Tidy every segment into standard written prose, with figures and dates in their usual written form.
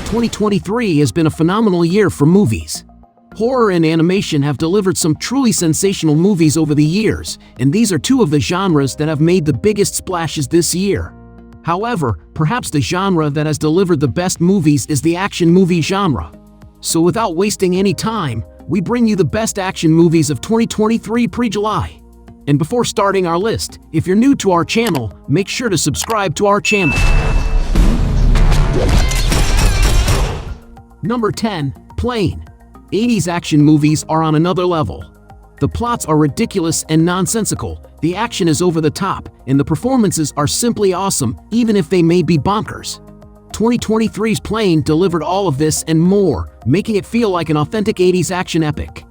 2023 has been a phenomenal year for movies. Horror and animation have delivered some truly sensational movies over the years, and these are two of the genres that have made the biggest splashes this year. However, perhaps the genre that has delivered the best movies is the action movie genre. So without wasting any time, we bring you the best action movies of 2023 pre-July. And before starting our list, if you're new to our channel, make sure to subscribe to our channel. Number 10. Plane. 80s action movies are on another level. The plots are ridiculous and nonsensical, the action is over the top, and the performances are simply awesome, even if they may be bonkers. 2023's Plane delivered all of this and more, making it feel like an authentic 80s action epic.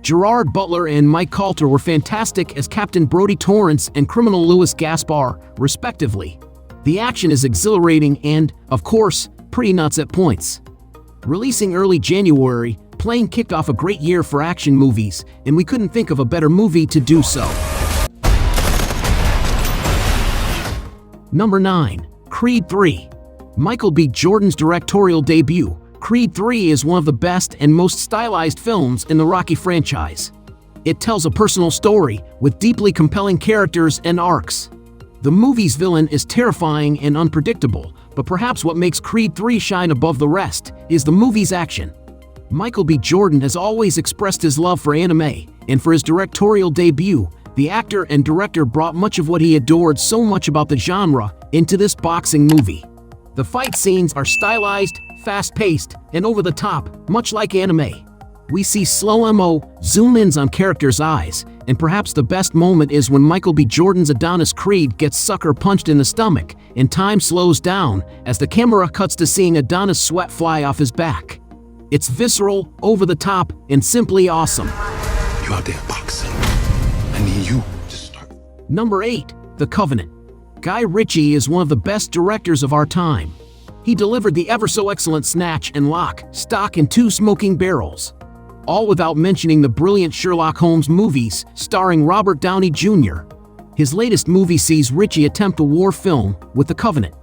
Gerard Butler and Mike Colter were fantastic as Captain Brody Torrance and Criminal Louis Gaspar, respectively. The action is exhilarating and, of course, pretty nuts at points. Releasing early January, Plane kicked off a great year for action movies, and we couldn't think of a better movie to do so. Number 9. Creed 3. Michael B. Jordan's directorial debut, Creed 3 is one of the best and most stylized films in the Rocky franchise. It tells a personal story, with deeply compelling characters and arcs. The movie's villain is terrifying and unpredictable, but perhaps what makes Creed 3 shine above the rest is the movie's action. Michael B. Jordan has always expressed his love for anime, and for his directorial debut, the actor and director brought much of what he adored so much about the genre into this boxing movie. The fight scenes are stylized, fast-paced, and over-the-top, much like anime. We see slow-mo, zoom-ins on characters' eyes, and perhaps the best moment is when Michael B. Jordan's Adonis Creed gets sucker punched in the stomach, and time slows down as the camera cuts to seeing Adonis' sweat fly off his back. It's visceral, over-the-top, and simply awesome. You out there boxing. I need you to start. Number 8. The Covenant. Guy Ritchie is one of the best directors of our time. He delivered the ever-so-excellent Snatch and Lock, Stock and Two Smoking Barrels. All without mentioning the brilliant Sherlock Holmes movies, starring Robert Downey Jr. His latest movie sees Ritchie attempt a war film with The Covenant.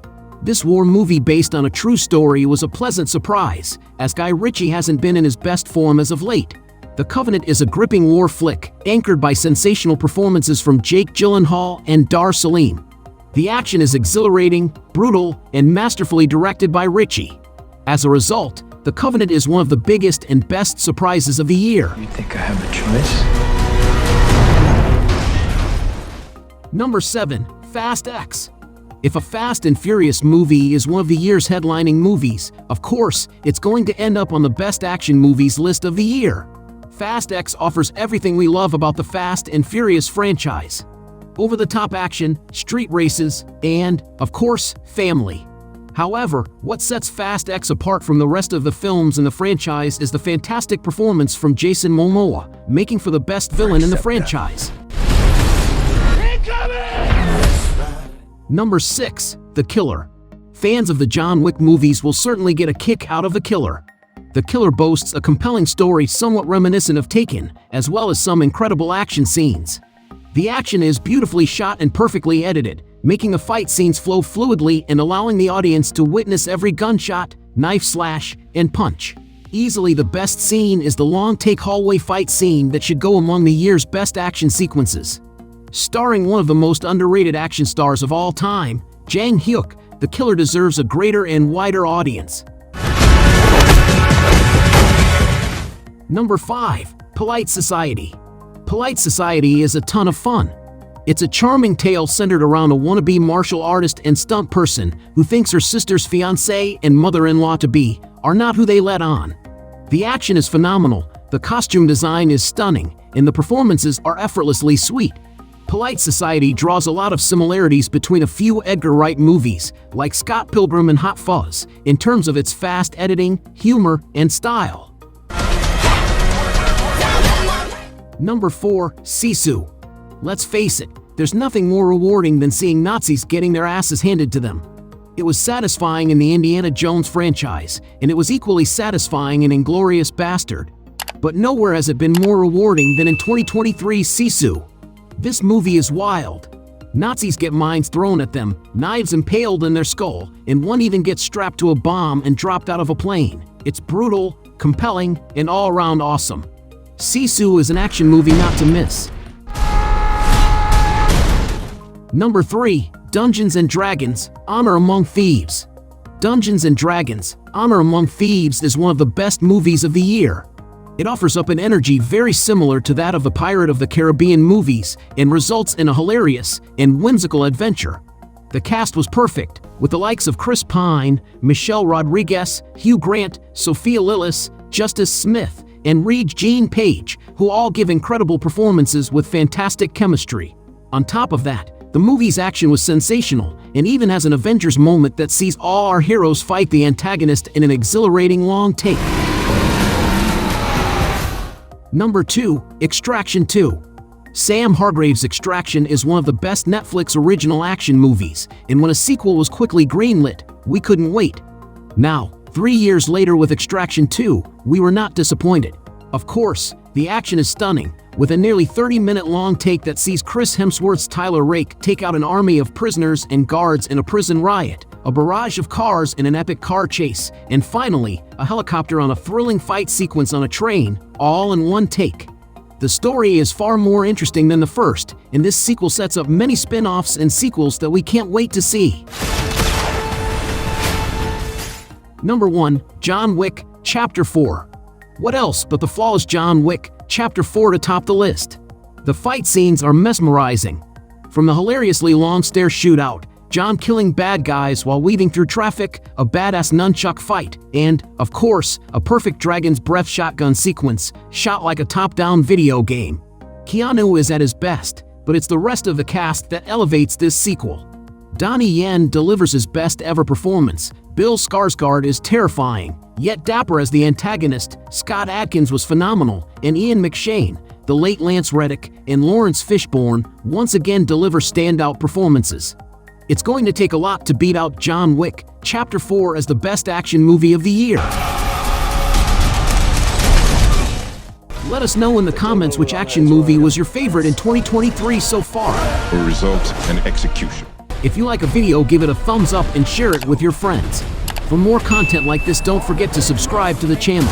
This war movie based on a true story was a pleasant surprise, as Guy Ritchie hasn't been in his best form as of late. The Covenant is a gripping war flick, anchored by sensational performances from Jake Gyllenhaal and Dar Salim. The action is exhilarating, brutal, and masterfully directed by Ritchie. As a result, The Covenant is one of the biggest and best surprises of the year. You think I have a choice? Number 7. Fast X. If a Fast and Furious movie is one of the year's headlining movies, of course, it's going to end up on the best action movies list of the year. Fast X offers everything we love about the Fast and Furious franchise. Over-the-top action, street races, and, of course, family. However, what sets Fast X apart from the rest of the films in the franchise is the fantastic performance from Jason Momoa, making for the best villain in the franchise. Number 6. The Killer. Fans of the John Wick movies will certainly get a kick out of The Killer. The Killer boasts a compelling story somewhat reminiscent of Taken, as well as some incredible action scenes. The action is beautifully shot and perfectly edited, making the fight scenes flow fluidly and allowing the audience to witness every gunshot, knife slash, and punch. Easily the best scene is the long-take hallway fight scene that should go among the year's best action sequences. Starring one of the most underrated action stars of all time, Jang Hyuk, The Killer deserves a greater and wider audience. Number 5. Polite Society. Polite Society is a ton of fun. It's a charming tale centered around a wannabe martial artist and stunt person who thinks her sister's fiancé and mother-in-law-to-be are not who they let on. The action is phenomenal, the costume design is stunning, and the performances are effortlessly sweet. Polite Society draws a lot of similarities between a few Edgar Wright movies, like Scott Pilgrim and Hot Fuzz, in terms of its fast editing, humor, and style. Number 4. Sisu. Let's face it, there's nothing more rewarding than seeing Nazis getting their asses handed to them. It was satisfying in the Indiana Jones franchise, and it was equally satisfying in Inglourious Bastard. But nowhere has it been more rewarding than in 2023's Sisu. This movie is wild. Nazis get mines thrown at them, knives impaled in their skull, and one even gets strapped to a bomb and dropped out of a plane. It's brutal, compelling, and all-around awesome. Sisu is an action movie not to miss. Number 3. Dungeons & Dragons: Honor Among Thieves. Dungeons & Dragons: Honor Among Thieves is one of the best movies of the year. It offers up an energy very similar to that of the Pirate of the Caribbean movies and results in a hilarious and whimsical adventure. The cast was perfect, with the likes of Chris Pine, Michelle Rodriguez, Hugh Grant, Sophia Lillis, Justice Smith, and Regina Page, who all give incredible performances with fantastic chemistry. On top of that, the movie's action was sensational and even has an Avengers moment that sees all our heroes fight the antagonist in an exhilarating long take. Number 2. Extraction 2. Sam Hargrave's Extraction is one of the best Netflix original action movies, and when a sequel was quickly greenlit, we couldn't wait. Now, 3 years later with Extraction 2, we were not disappointed. Of course, the action is stunning, with a nearly 30-minute long take that sees Chris Hemsworth's Tyler Rake take out an army of prisoners and guards in a prison riot, a barrage of cars in an epic car chase, and finally, a helicopter on a thrilling fight sequence on a train, all in one take. The story is far more interesting than the first, and this sequel sets up many spin-offs and sequels that we can't wait to see. Number 1. John Wick: Chapter 4. What else but the flawless John Wick: Chapter 4 to top the list? The fight scenes are mesmerizing. From the hilariously long stair shootout, John killing bad guys while weaving through traffic, a badass nunchuck fight, and, of course, a perfect dragon's breath shotgun sequence, shot like a top-down video game. Keanu is at his best, but it's the rest of the cast that elevates this sequel. Donnie Yen delivers his best-ever performance. Bill Skarsgård is terrifying, yet dapper as the antagonist. Scott Adkins was phenomenal, and Ian McShane, the late Lance Reddick, and Lawrence Fishburne once again deliver standout performances. It's going to take a lot to beat out John Wick: Chapter 4 as the best action movie of the year. Let us know in the comments which action movie was your favorite in 2023 so far. For result and execution. If you like a video, give it a thumbs up and share it with your friends. For more content like this, don't forget to subscribe to the channel.